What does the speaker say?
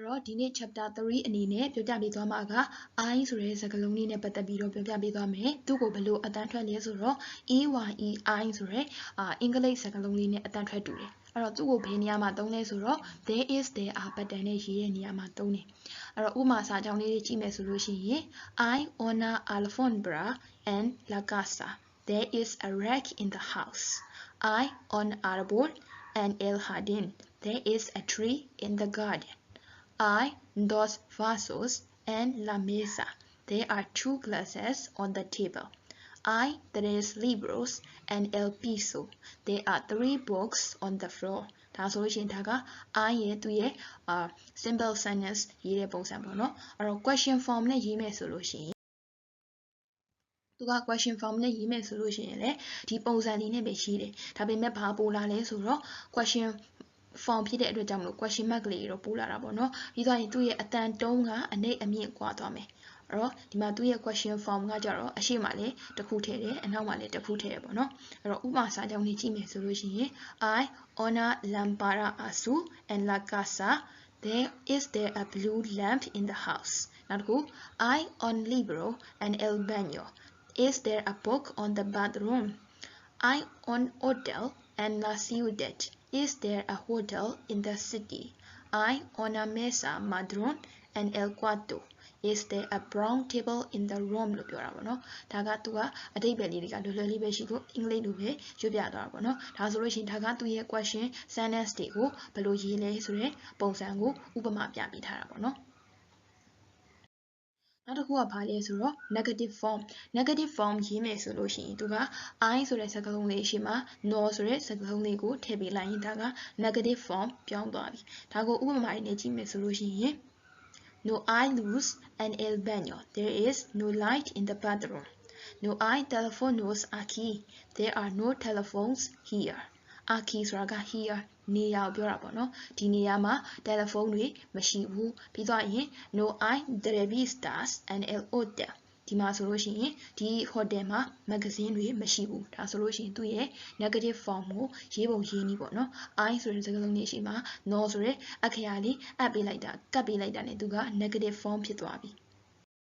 တော့ဒီနေ့ chapter 3အနေနဲ့ပြောပြပေးသွားမှာက I ဆိုတဲ့စကားလုံးလေးနဲ့ပတ်သက်ပြီးတော့ပြောပြပေးသွားမယ်။သူ့ကိုဘယ်လိုအတန်းထွက်လဲဆိုတော့ EYEI ဆိုတဲ့အင်္ဂလိပ်စကားလုံးလေးနဲ့အတန်းထွက်တူတယ်။အဲ့တော့သူ့ကိုဘယ်နေရာမှာသုံးလဲဆိုတော့ there is there are pattern နဲ့ရေးတဲ့နေရာမှာသုံးတယ်။အဲ့တော့ဥပမာစာကြောင်းလေးတွေကြည့်မယ်ဆိုလို့ရှိရင် I honor Alfombra and la casa. There is a rack in the house. I on arbol and el jardín. There is a tree in the garden.I dos vasos and la mesa. There are 2 glasses on the table. I 3 libros and el piso. There are 3 books on the floor. ဒါဆိုလို့ရှိရင်ဒါက I ရဲ့သူရဲ့simple sentence ရေးတဲ့ပုံစံပေါ့နော်အဲ့တော့ question form နဲ့ရေးမယ်ဆိုလို့ရှိရင်သူက question form နဲ့ရေးမယ်ဆိုလို့ရှိရင်လေဒီပုံစံလေးနဲ့ပဲရေးတယ်ဒါပေမဲ့ဘာပို့လာလဲဆိုတော့ question form ဖြစ်တဲ့အတွက်ကြောင့်မလို့ question mark လေးတော့ပို့လာတာပေါ့နော်ပြီးတော့ရင်သူ့ရဲ့အတန်တုံးကအနိမ့်အမြင့်ကွာသွားမယ်အဲ့တော့ဒီမှာသူ့ရဲ့ question form ကကြတော့အရှိမလေးတစ်ခုထည့်တယ်အနောက်မှာလည်းတစ်ခုထည့်တယ်ပေါ့နော်အဲ့တော့ဥပမာစာကြောင်းလေးကြည့်မယ်ဆိုလို့ရှိရင် I honor lampara azul and la casa there is there a blue lamp in the house နောက်တစ်ခု I on libro and el baño is there a book on the bathroom I on hotel and la ciudad is there a hotel in the city I on a mesa madron and el cuarto is there a brown table in the room လို့ပြောတာပေါ့နော်ဒါကသူကအဓိပ္ပာယ်လေးတွေကလွယ်လွယ်လေးပဲရှိလို့အင်္ဂလိပ်လိုပဲရွတ်ပြသွားတာပေါ့နော်ဒါဆိုလို့ရှိရင်ဒါကသူရဲ့ question sentence တွေကိုဘယ်လိုရေးလဲဆိုတဲ့ပုံစံကိုဥပမာပြပေးထားတာပေါ့နော်နောက်တစ်ခုကဘာလဲဆိုတော့ negative form ရေးမယ်ဆိုလို့ရှိရင်သူက I ဆိုတဲ့စကားလုံးလေးရှိမှာ no ဆိုတဲ့စကားလုံးလေးကိုထည့်ပေးလိုက်ရင်ဒါက negative form ပြောင်းသွားပြီဒါကိုဥပမာနဲ့ကြည့်မယ်ဆိုလို့ရှိရင် No hay luz en el baño. There is no light in the bathroom. No hay teléfonos aquí. There are no telephones here. Aquí ဆိုတာက here နေရာကိုပြောတာပေါ့နော်ဒီနေရာမှာ telephone တွေမရှိဘူးပြီးတော့ရင် no hay revistas en el hotel ဒီမှာဆိုလို့ရှိရင်ဒီ hotel မှာ magazine တွေမရှိဘူးဒါဆိုလို့ရှိရင်သူ့ရဲ့ negative form ကိုရေးပုံရေးနည်းပေါ့နော် I ဆိုတဲ့စကားလုံးလေးရှိမှာ no ဆိုတဲ့အခရာလေးအပ်ပေးလိုက်တာကပ်ပေးလိုက်တာ ਨੇ သူက negative form ဖြစ်သွားပြီ